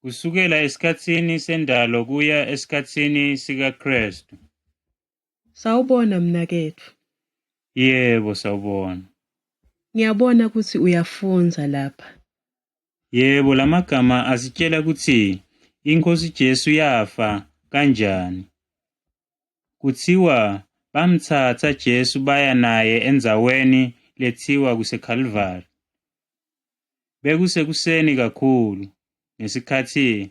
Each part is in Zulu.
kusukela esikhathini sendalo kuya esikhathini sikaKristu. Sawubona mnakethu. Yebo, sawubona. Ngiyabona ukuthi uyafunza lapha. Yebo, lamagama asitshela ukuthi iNkosi Jesu yafa kanjani. Kuthiwa bamthatha Jesu baya naye endzaweni lethiwa kuseKalvari. Bekusekuseni kakhulu ngesikhathi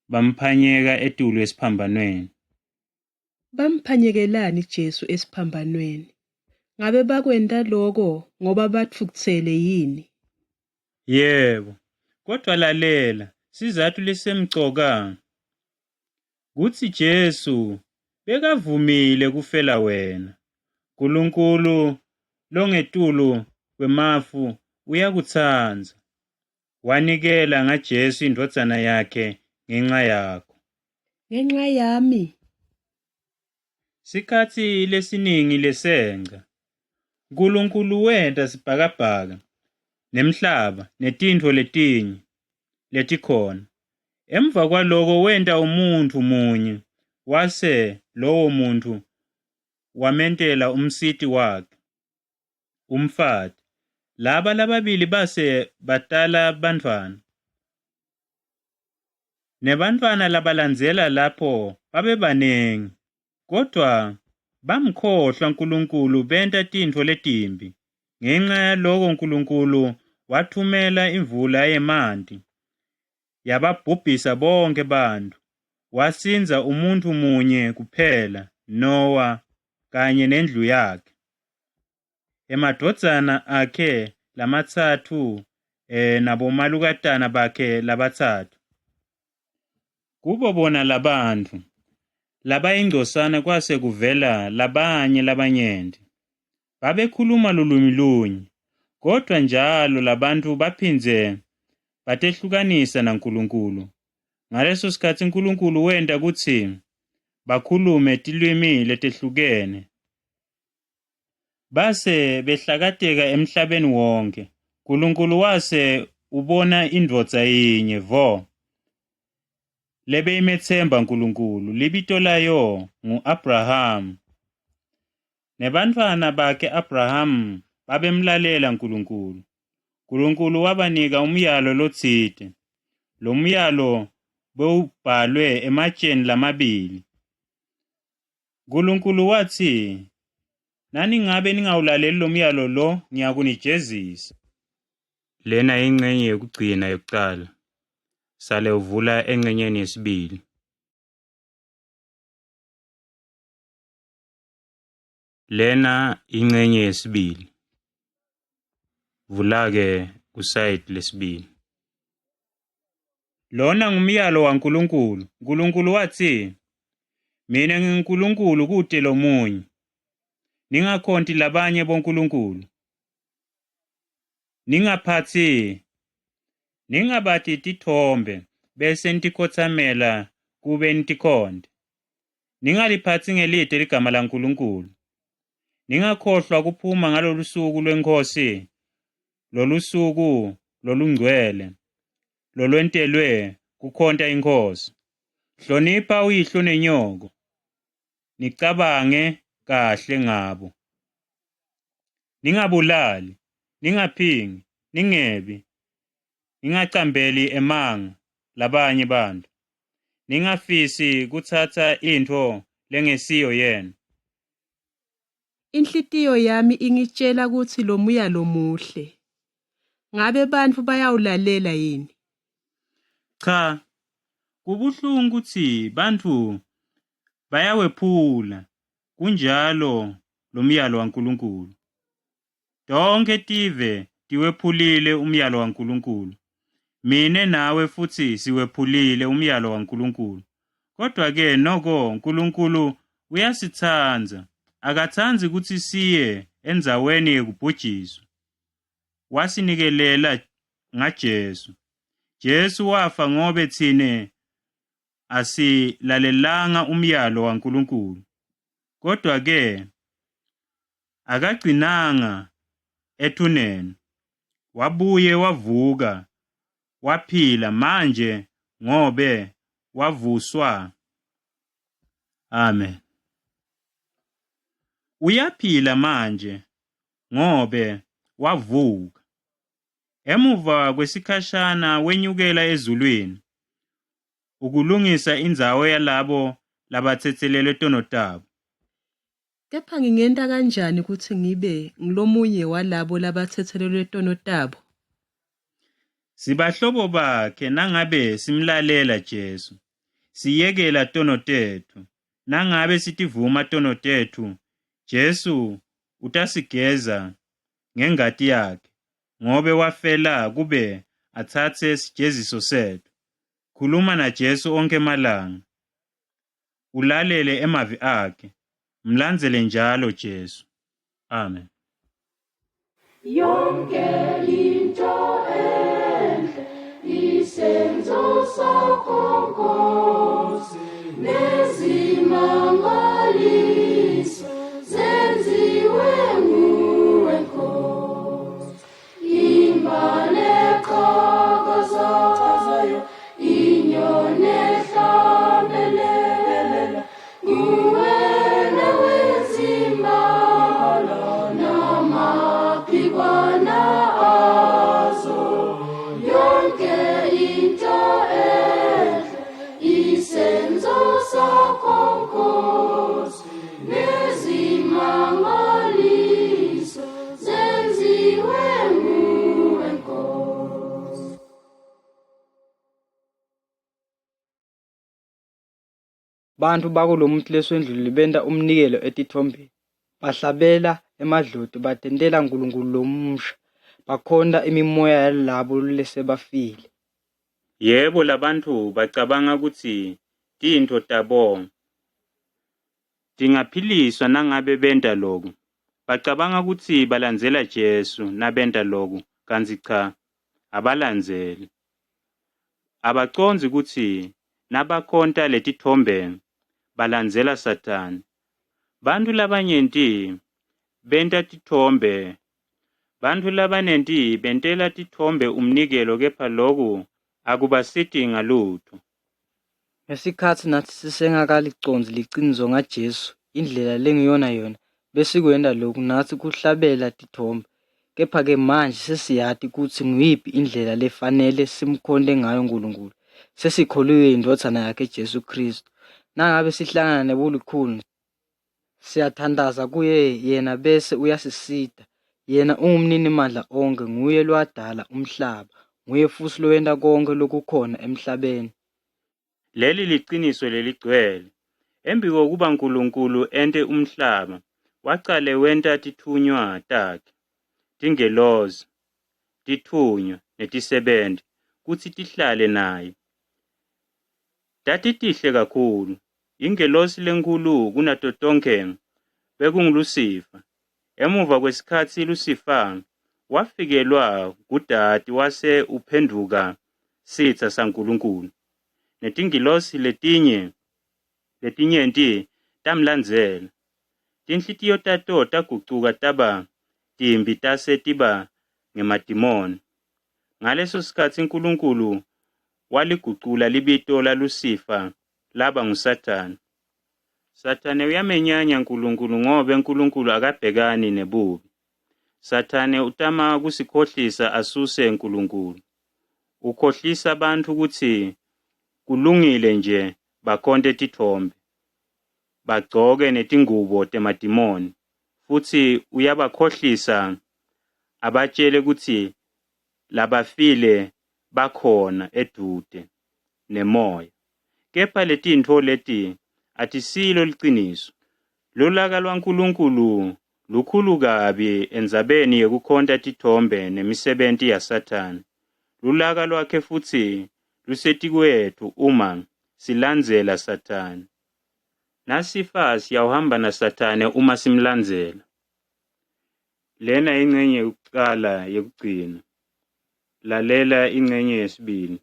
bamphanyeka etulo esiphambanweni. Bamphanyekelani Jesu esiphambanweni? Ngabe bakwenda lokho ngoba bathukuthele yini? Yebo, kodwa lalela sizathu lesemgcoka. Kuthi Jesu bekavumile kufela wena. Nkulunkulu longetulu kwemafu uyakutsanza. Wanikela ngaJesu indvodzana yakhe ngenxa yakho. Ngenxa yami? Sikhathi lesiningi lesenca. Nkulunkulu wenta sibhakabhaka nemhlaba netintfo letinye letikhona. Emva kwaloko wenta umuntu munye, wase lowo muntu wamentela umsiti wakhe, umfati. Laba lababili base batala bantfwana. Nebantfwana labalandzela lapho babe banengi. Kodwa bamkhohlwa Nkulunkulu benta tintfo letimbi. Ngenxa yaloko Nkulunkulu wathumela imvula yemanti yababhubhisa bonke bantfu. Wasinza umuntu munye kuphela, Nowa kanye nendlu yakhe. Emadodzana akhe lamatsatfu nabomalukatana bakhe labatsatfu. Kubo bona labantfu labayingcosana kwase kuvela labanye labanyenti. Babekhuluma lulwimi lunye, kodwa njalo labantu baphindze batehlukanisa naNkulunkulu. Ngaleso sikhatsi Nkulunkulu wenta kutsi bakhulume tilwimi letehlukene. Base behlakateka emhlabeni wonke. Nkulunkulu wase ubona indvodza yinye vo lebeyimetsemba Nkulunkulu, libito layo ngu-Abrahamu. Nebantfwana bakhe Abrahamu babemlalela Nkulunkulu. Nkulunkulu wabanika umyalo lotsite. Lo myalo bewubhalwe ematsheni lamabili. Nkulunkulu watsi, nani ngabe ningawulaleli lo myalo lo, ngiyakunijezisa. Lena ingcenye yokugcina yokuqala. Sale uvula engcenyeni yesibili. Lena ingcenye yesibili. Vula-ke kusayidi lesibili. Lona ngumyalo waNkulunkulu. Nkulunkulu watsi, mina nginguNkulunkulu kude lomunye. Ningakhonti labanye bonkulunkulu. Ningabati tithombe bese nitikhotsamela kube nitikhonde. Ningaliphatsi ngelite ligama laNkulunkulu. Ningakhohlwa kuphuma ngalolu suku lweNkhosi, lolu suku lolungcwele, lolwentelwe kukhonta iNkosi. Hlonipha uyihlo nenyoko. Nicabange kahle ngabo. Ningabulali, ningaphingi, ningebi, ningacambeli emanga labanye bantu. Ningafisi kutsatsa intfo lengesiyo yena. Inhlitiyo yami ingitshela ukuthi lo myalo muhle. Ngabe bantfu bayawulalela yini? Cha, kubuhlungu ukuthi bantfu bayawephula kunjalo lo myalo waNkulunkulu. Tonke tive tiwephulile umyalo waNkulunkulu. Mine nawe futhi siwephulile umyalo waNkulunkulu. Kodwa-ke noko Nkulunkulu uyasitsanza. Akatsanzi ukuthi siye endzaweni yekubhujiswa. Wasinikelela ngaJesu. Jesu wafa ngobe tsine asilalelanga umyalo waNkulunkulu. Kodwa-ke akagcinanga ethuneni. Wabuye wavuka, waphila manje ngobe wavuswa. Amen. Uyaphila manje ngobe wavuka. Emuva kwesikhashana wenyukela ezulwini ukulungisa indzawo yalabo labathethelelwe tono tabo. Kepha ngingenta kanjani ukuthi ngibe ngilomunye walabo labathethelelwe tono tabo? Sibahlobo bakhe nangabe simlalela Jesu, siyekela tono tethu. Nangabe sitivuma tono tethu, Jesu utasigeza ngengati yakhe, ngobe wafela kube atsatse sijeziso sethu. Khuluma na Jesu onke malanga, ulalele emavi akhe, mlandzele njalo Jesu. Amen. Yonke into enhle isenzo sakho Nkosi, nezimangaliso zenziwe nguwe Nkosi. Imbali eqhakazayo, inyoni ehlabelelela, nguwena wezimbala namaphikwana azo. Yonke into enhle isenzo sakho Nkosi, nezimangaliso zenziwe nguwe Nkosi. Bantu bakulomuthi leswendlule benta umnikelo etithombeni, bahlabela emadloti, batentela nkulunkulu lomusha, bakhonta imimoya yalabo lesebafile. Yebo, labantu bacabanga kutsi tintfo tabonga tingaphiliswa nangabe benta loku. Bacabanga kutsi balandzela Jesu nabenta loku, kantsi cha, abalandzeli. Abacondzi kutsi nabakhonta letithombe balandzela Satani. Bantu labanyenti benta tithombe. Bantu labanenti bentela tithombe umnikelo, kepha loku akubasiti ngalutho. Ngesikhatsi nathi sisengakalicondzi liciniso ngaJesu, indlela lengiyona yona, besikwenta loku natsi kuhlabela tithombe. Kepha-ke manje sesiyati kutsi nguyiphi indlela lefanele simkhonte ngayo Nkulunkulu. Sesikholwe indodzana yakhe Jesu Kristu. Nangabe sihlangana nebulikhuni, siyathandaza kuye yena bese uyasisita. Yena ungumnini mandla onke, nguye lwadala umhlaba, nguye futhi lowenta konke lokukhona emhlabeni. Leli liciniso leligcwele. Embi kokuba Nkulunkulu ente umhlaba, wacale wenta tithunywa takhe, tingelozi, tithunywa netisebenti, kutsi tihlale naye. Tatitihle kakhulu. Ingelosi lenkulu kunato tonke bekunguLucifer. Emuva kwesikhatsi Lucifer wafikelwa kudati wase uphenduka sitsa saNkulunkulu. Netingilosi letinyenti tamlandzela. Tinhlitiyo tato tagucuka taba timbi tase tiba ngemadimoni. Ngaleso sikhatsi Nkulunkulu waligucula libito la Lucifer laba nguSathane. Sathane uyamenyanya Nkulunkulu ngobe Nkulunkulu akabhekani nebubi. Sathane utama kusikhohlisa asuse Nkulunkulu. Ukhohlisa abantu ukuthi kulungile nje bakhonte tithombe, bagcoke netingubo temadimoni, futhi uyabakhohlisa abatshele ukuthi labafile bakhona edude nemoya. Kepha letintfo leti atisilo liciniso. Lolaka lwaNkulunkulu lukhulu kabi endzabeni yekukhonta tithombe nemisebenti yaSathane. Lolaka lwakhe futhi lusetikwethu uma silandzela Sathane. Nasifa siyawuhamba na Sathane uma simlandzela. Lena ingcenye yokuqala yekugcina. Lalela ingcenye yesibili.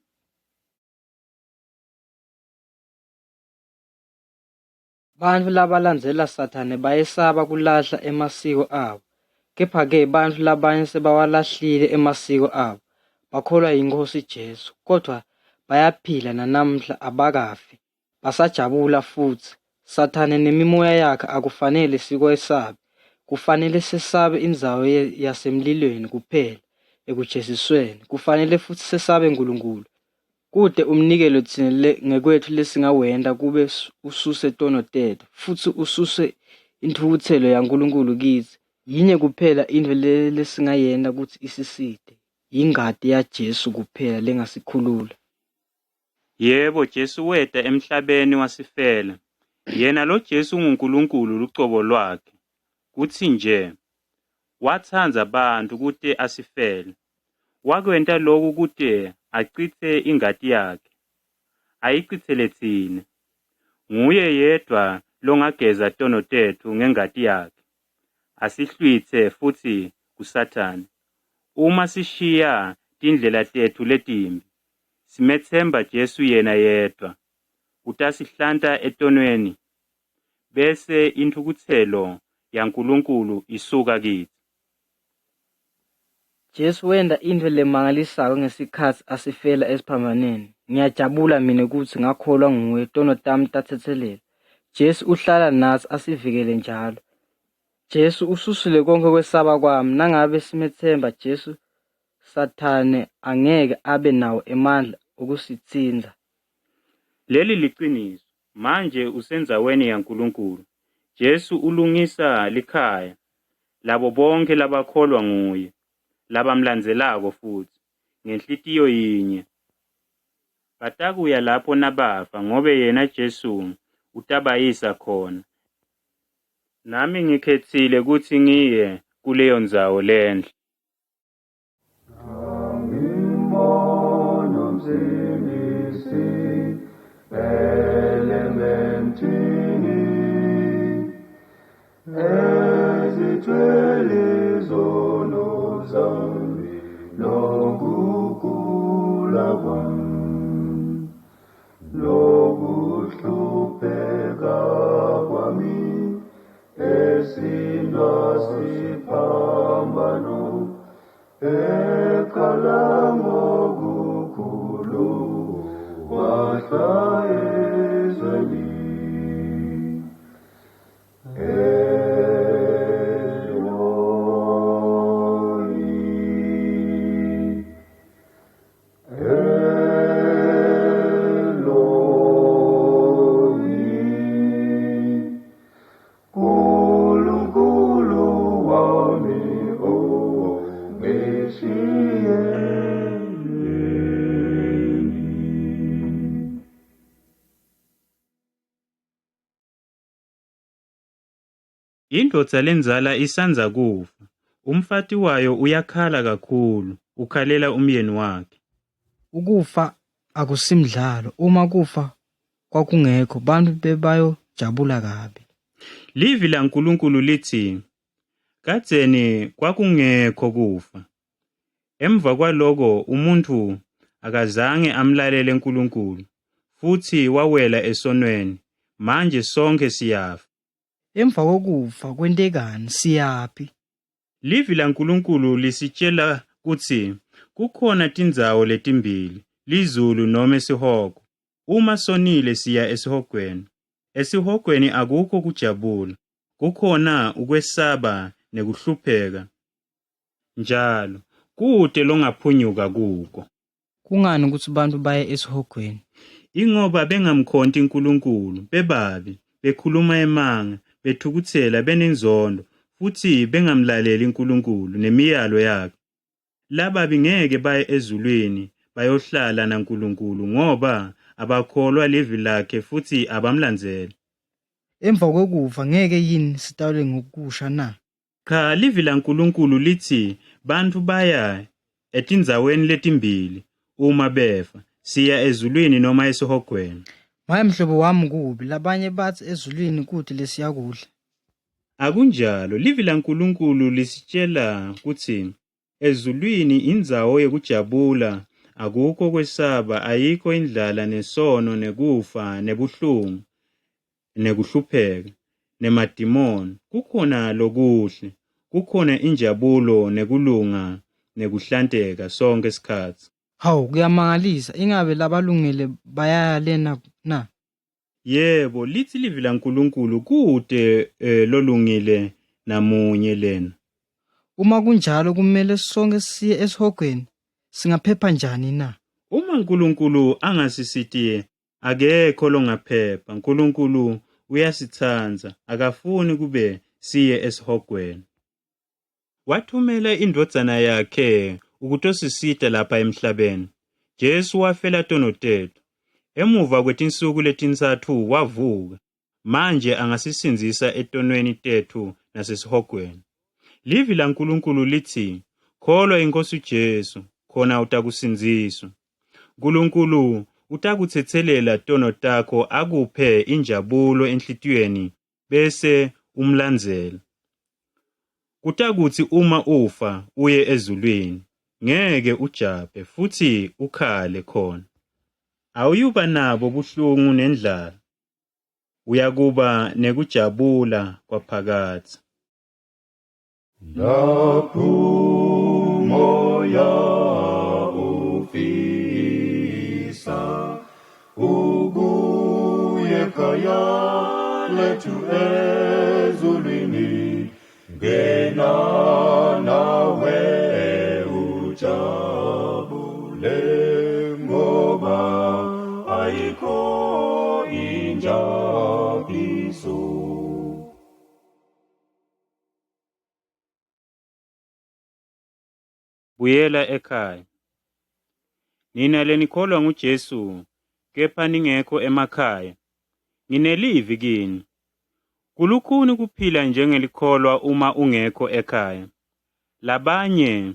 Bantfu labalandzela Sathane bayesaba kulahla emasiko abo. Kepha-ke bantfu labanye sebawalahlile emasiko abo, bakholwa yiNkosi Jesu, kodwa bayaphila nanamhla abakafi, basajabula futhi. Sathane nemimoya yakhe akufanele sikwesabe, kufanele sesabe indzawo yasemlilweni kuphela, ekujesisweni, kufanele futhi sesabe Nkulunkulu. Kude umnikelo thina ngekwethu lesingawenda kube ususe tonoteto, futhi ususe inthukuthelo yaNkulunkulu kithi. Yinye kuphela intfo lesingayenda ukuthi isisite, yingati ya Jesu kuphela lengasikhulula. Yebo, Jesu weda emhlabeni wasifela. Yena lo Jesu nguNkulunkulu lucobo lwakhe. Kuthi nje, wathanza abantu kude asifele. Wakwenta lokhu kude achithe ingati yakhe. Ayichithele thina. Nguye yedwa longageza tono tethu ngengati yakhe. Asihlwithe futhi kuSathane. Uma sishiya tindlela tethu letimbi, simethemba Jesu yena yedwa. Utasihlanta etonweni, bese inthukuthelo yaNkulunkulu isuka kithi. Jesu wenda intfo lemangalisayo ngesikhatsi asifela esiphambanweni. Ngiyajabula mina ukuthi ngakholwa nguye, tono tami tathethelela. Jesu uhlala nathi asivikele njalo. Jesu ususile konke kwesaba kwami. Nangabe simethemba Jesu, Sathane angeke abe nawo emandla ukusitsinza. Leli liqiniso, manje usenzaweni yaNkulunkulu. Jesu ulungisa likhaya labo bonke labakholwa nguye, labamlandzelako futhi, ngenhlitiyo yinye. Batakuya lapho nabafa ngobe yena Jesu utabayisa khona. Nami ngikhethile ukuthi ngiye kuleyo ndzawo lenhle. Indodza lenzala isanza kufa. Umfati wayo uyakhala kakhulu, ukhalela umyeni wakhe. Ukufa akusimdlalo. Uma kufa kwakungekho, bantu bebayojabula kabi. Livi laNkulunkulu lithi, kadzeni kwakungekho kufa. Emva kwaloko umuntu akazange amlalele uNkulunkulu, futhi wawela esonweni. Manje sonke siyafa. Emva kokufa kwentekani siyaphi? Livi laNkulunkulu lisitshela kutsi kukhona tindzawo letimbili, lizulu noma esihoko. Uma sonile siya esihogweni. Esihogweni akukho kujabula, kukhona ukwesaba nekuhlupheka. Njalo, kude longaphunyuka kuko. Kungani ukuthi bantu baye esihogweni? Ingoba bengamkhonti uNkulunkulu, bebabi, bekhuluma emanga, bethukuthela, benenzondo, futhi bengamlaleli uNkulunkulu nemiyalo yakhe. Lababi ngeke baye ezulwini bayohlala naNkulunkulu ngoba abakholwa livi lakhe futhi abamlandzeli. Emva kokufa ngeke yini sitawule ngokusha na? Cha, livi laNkulunkulu lithi bantu baya etindzaweni letimbili uma befa, siya ezulwini noma esihogweni. Maye mhlobo wami kubi, labanye bathi ezulwini kude lesiyakudla. Akunjalo, livi laNkulunkulu lisitshela kuthi ezulwini indzawo yekujabula, akukho kwesaba, ayikho indlala nesono nekufa nebuhlungu nekuhlupheka nemadimoni. Kukhona lokuhle, kukhona injabulo nekulunga nekuhlanteka sonke isikhathi. Hawu, kuyamangalisa, ingabe labalungile bayaya lena na? Yebo, lithi livi laNkulunkulu kude lolungile namunye lena. Uma kunjalo kumele sonke siye esihogweni, singaphepha njani na? Uma uNkulunkulu angasisithi akekho longaphepha, uNkulunkulu uyasithanda, akafuni kube siye esihogweni. Wathumela indodana yakhe ukutosisita lapha emhlabeni. Jesu wafela tono tethu. Emuva kwetinsuku letintathu wavuka. Manje angasisinzisa etonweni tethu nasesihogweni. Livi laNkulunkulu lithi, kholwa iNkosi Jesu, khona utakusinziswa. uNkulunkulu utakuthethelela tono takho akuphe injabulo enhlitiyweni bese umlandzela. Kutakuthi uma ufa uye ezulwini, ngeke ujabe futhi ukhale khona. Awuyuba nabo buhlungu nendlala, uyakuba nekujabula kwaphakade. Lapho umoya ufisa ukuye ekhaya lethu ezulwini, ngena nawe ujabule ngoba ayikho injabuliso. Buyela ekhaya. Nina lenikholwa nguJesu, kepha ningekho emakhaya. Nginelivi kini. Kulukhuni kuphila njengelikholwa uma ungekho ekhaya. Labanye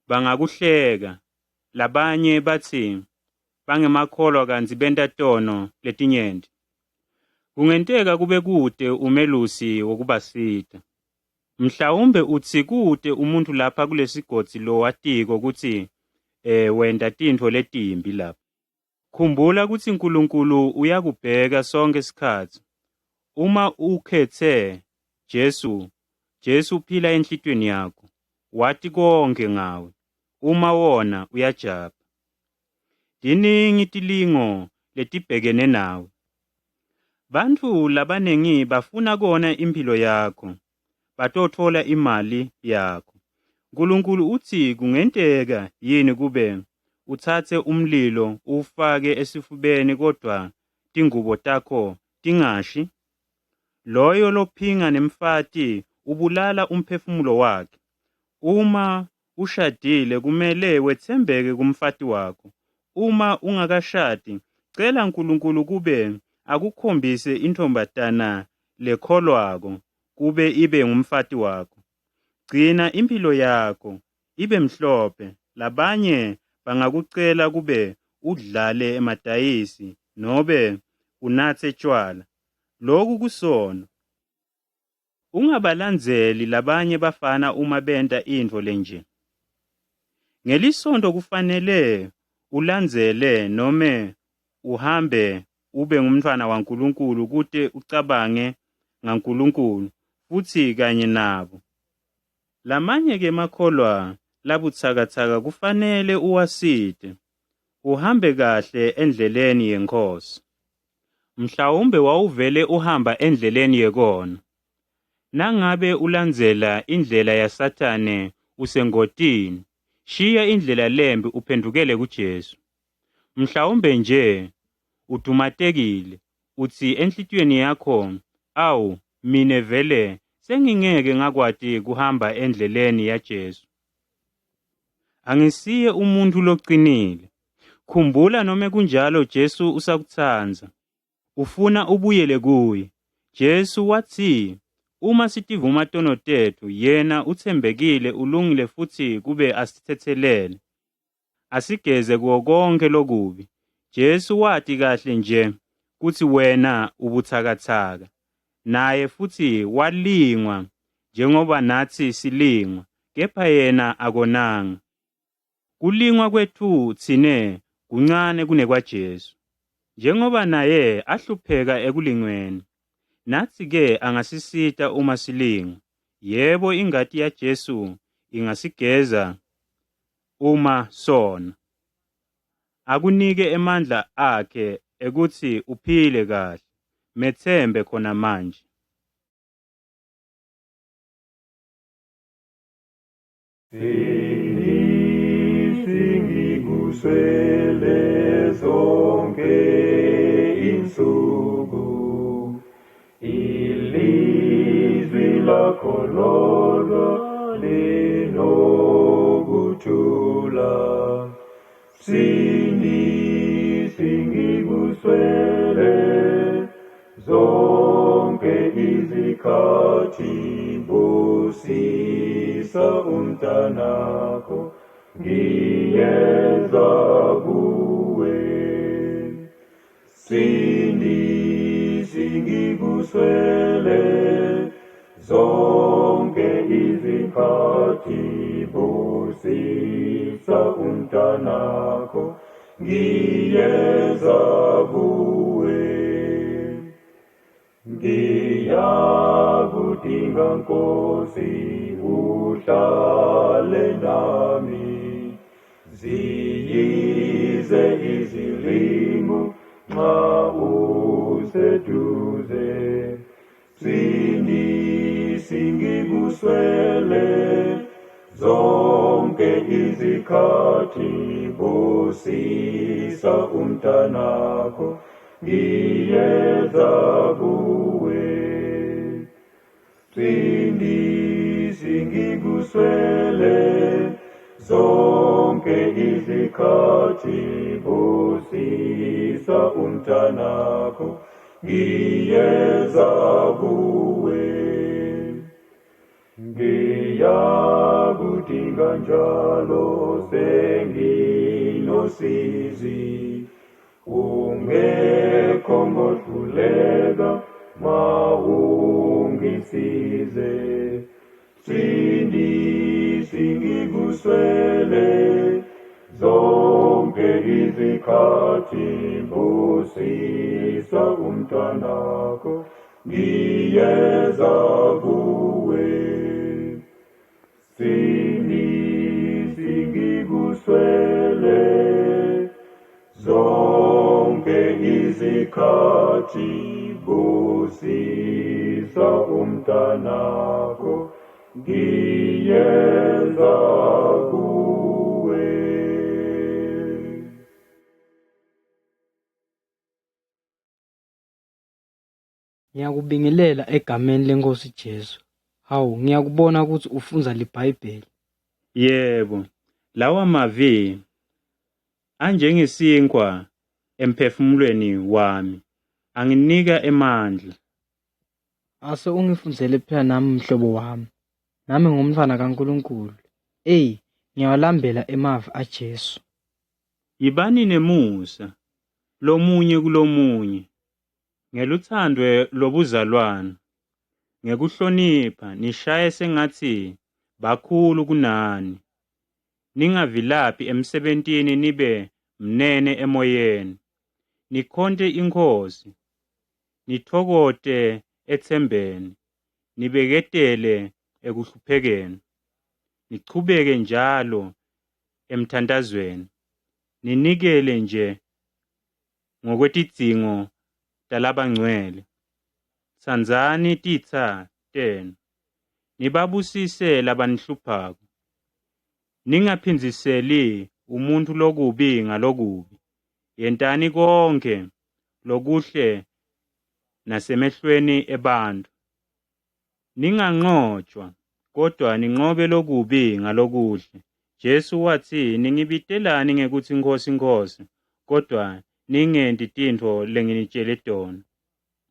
bangakuhleka, labanye bathi bangemakholwa kanti benta tono letinyenti. Kungenteka kube kude umelusi wokubasita. Mhlawumbe uthi kude umuntu lapha kulesigodzi lo watiko ukuthi wenda tintfo letimbi lapha. Khumbula ukuthi uNkulunkulu uyakubheka sonke isikhathi. Uma ukhethe Jesu uphila enhlitweni yakho. Wati konke ngawe. Uma wona uyajaba. Diningi tilingo letibhekene nawe. Bantu labanengi bafuna kona impilo yakho. Batothola imali yakho. uNkulunkulu uthi kungenteka yini kube uthathe umlilo ufake esifubeni kodwa tingubo takho tingashi? Loyo lophinga nemfati ubulala umphefumulo wakhe. Uma ushadile kumele wethembeke kumfati wakho. Uma ungakashadi, cela uNkulunkulu kube akukhombise intombatana lekholwako kube ibe ngumfati wakho. Gcina impilo yakho ibe mhlophe. Labanye bangakucela kube udlale emadayisi nobe unathe tshwala. Lokhu kusono. Ungabalandzeli labanye bafana uma benta intfo lenje. Ngelisonto kufanele ulandzele nome uhambe ube ngumntwana waNkulunkulu kute ucabange ngaNkulunkulu futhi kanye nabo. Lamanye ke makholwa labutsakatsaka kufanele uwasite. Uhambe kahle endleleni yeNkosi. Mhlawumbe wawuvele uhamba endleleni yekona. Nangabe ulandzela indlela yaSathane usengotini, shiya indlela lembi uphendukele kuJesu. Mhlawumbe nje udumatekile, uthi enhlitiyweni yakho, awu mine vele sengingeke ngakwati kuhamba endleleni yaJesu. Angisiye umuntu loqinile. Khumbula noma kunjalo Jesu usakutsandza. Ufuna ubuyele kuye. Jesu wathi, uma sitivuma tono tethu, yena uthembekile ulungile futhi kube asithethelele. Asigeze kuwo konke lokubi. Jesu wati kahle nje kuthi wena ubuthakathaka. Naye futhi walingwa njengoba nathi silingwa, kepha yena akonanga. Kulingwa kwethu thine kuncane kunekwaJesu. Njengoba naye ahlupheka ekulingweni, nathi ke angasisita uma silingwa. Yebo, ingati yaJesu ingasigeza uma sona. akunike emandla akhe ekuthi uphile kahle. Methembe khona manje. Singikuswele zonke insuku, ilizwi lakho lodwa linokuthula. Singikuswele zonke izikhathi, busisa umntanakho ngiyeza kuwe. Singikuswele zonke izikhathi, busisa umntanakho ngiyeza kuwe. Ngiyakudinga Nkosi, uhlale nami, ziyize izilimo nxa useduze. Singikuswele zonke izikhathi, busisa umntanakho ngiyeza kuwe. Singikuswele zonke izikhathi, busisa umntanakho ngiyeza kuwe. Ngiyakudinga njalo senginosizi, ungekho ngohluleka ma ungisize. Singikuswele zonke izikhathi, busisa umntanakho ngiyeza kuwe. Singikuswele zonke izikhathi, busisa umntanakho ngiyeza kuwe. Ngiyakubingelela egameni leNkosi Jesu. Hawu, ngiyakubona ukuthi ufunza liBhayibheli. Yebo, lawa mavi anjengesinkwa emphefumulweni wami, anginika emandla. Ase ungifunzele phela nami mhlobo wami. Nami ngumntwana kaNkulunkulu. Ngiyawalambela emavi aJesu. Yibani nemusa, lomunye kulomunye, ngeluthandwe lobuzalwane, ngekuhlonipha, nishaye sengathi bakhulu kunani. Ningavilaphi emsebentini, nibe mnene emoyeni. Nikhonte iNkosi, nithokote ethembeni, nibeketele ekuhluphekeni. Nichubeke njalo emthandazweni, ninikele nje ngokwetidzingo talabangcwele. Tsandzani titsa tenu, nibabusise labanihluphako. Ningaphinziseli umuntu lokubi ngalokubi. Yentani konke lokuhle nasemehlweni ebantu. Ninganqotshwa, kodwa ninqobe lokubi ngalokuhle. Jesu wathi, ningibitelani ngekuthi Nkosi, Nkosi, kodwa ningenti tintfo lenginitshele tona.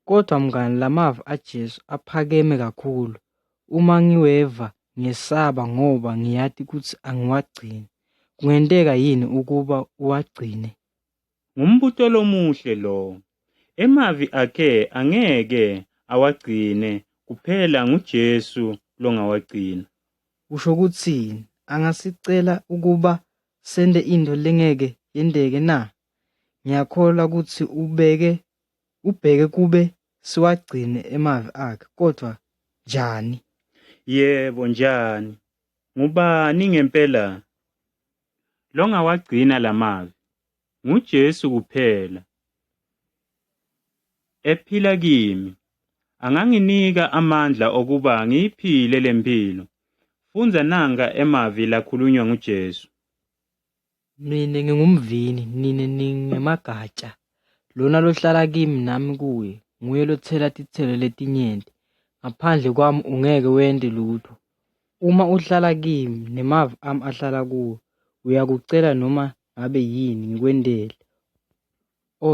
Kodwa mngani, lamavi aJesu aphakeme kakhulu. Uma ngiweva ngiyesaba ngoba ngiyati ukuthi angiwagcini. Kungenteka yini ukuba uwagcine? Ngumbuto lomuhle lo. Emavi akhe angeke awagcine, kuphela nguJesu longawagcina. Usho ukuthini? Angasicela ukuba sende into lengeke yendeke na? Ngiyakholwa ukuthi ubheke kube siwagcine emavi akhe, kodwa njani? Yebo, njani? Ngubani ngempela longawagcina lamavi? nguJesu kuphela ephila kimi. Anganginika amandla okuba ngiyiphile lempilo. Funza nanga emavi lakhulunywa nguJesu. Mina ngingumvini, nina ningemagatsha. Lona lohlala kimi nami kuye, nguye lothela tithelo letinyenti. Ngaphandle kwami ungeke wente lutho. Uma uhlala kimi nemavi ami ahlala kuwe, uyakucela noma ngabe yini ngikwendele.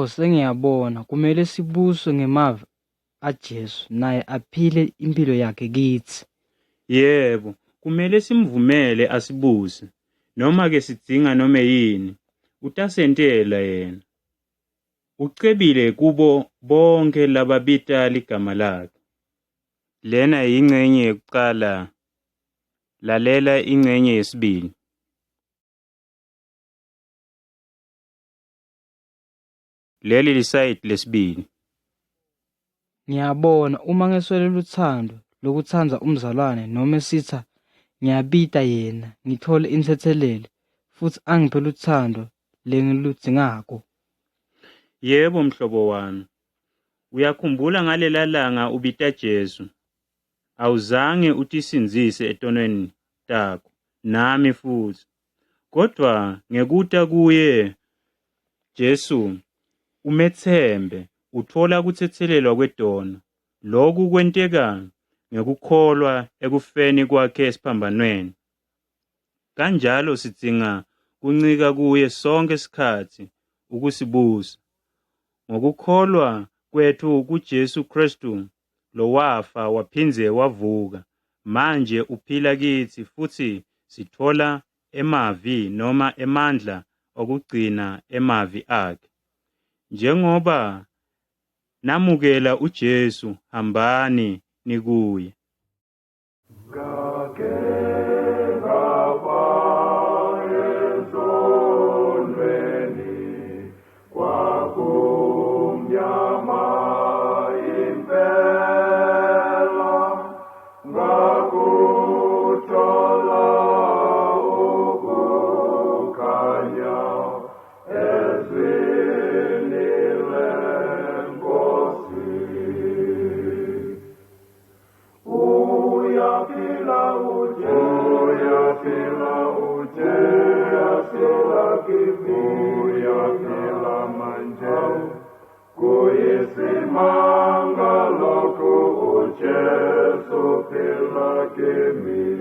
Sengiyabona, kumele sibuswe ngemavi aJesu, naye aphile impilo yakhe kithi. Yebo, kumele simvumele asibuse. Noma-ke sidinga noma yini, utasentela yena. Ucebile kubo bonke lababita ligama lakhe. Lena ingcenye yokuqala. Lalela ingcenye yesibili. Leli lisayidi lesibili. Ngiyabona uma ngeswelela uthando lokuthanza umzalwane noma esitha ngiyabita yena ngithole insethelelo futhi angiphele uthando lengiludingako. Yebo mhlobo wami. Uyakhumbula ngalela langa ubita Jesu. Awuzange utisinzise etonweni takho nami futhi. Kodwa ngekuta kuye Jesu umethembe uthola kuthethelelwa kwedona. Lokhu kwenteka ngekukholwa ekufeni kwakhe esiphambanweni. Kanjalo sidinga kuncika kuye sonke isikhathi ukusibusa. Ngokukholwa kwethu kuJesu Kristu lo wafa waphinze wavuka, manje uphila kithi futhi sithola emavi noma emandla okugcina emavi akhe. Njengoba namukela uJesu, hambani nikuye. Kuyisimanga lokhu uJesu phila kimi.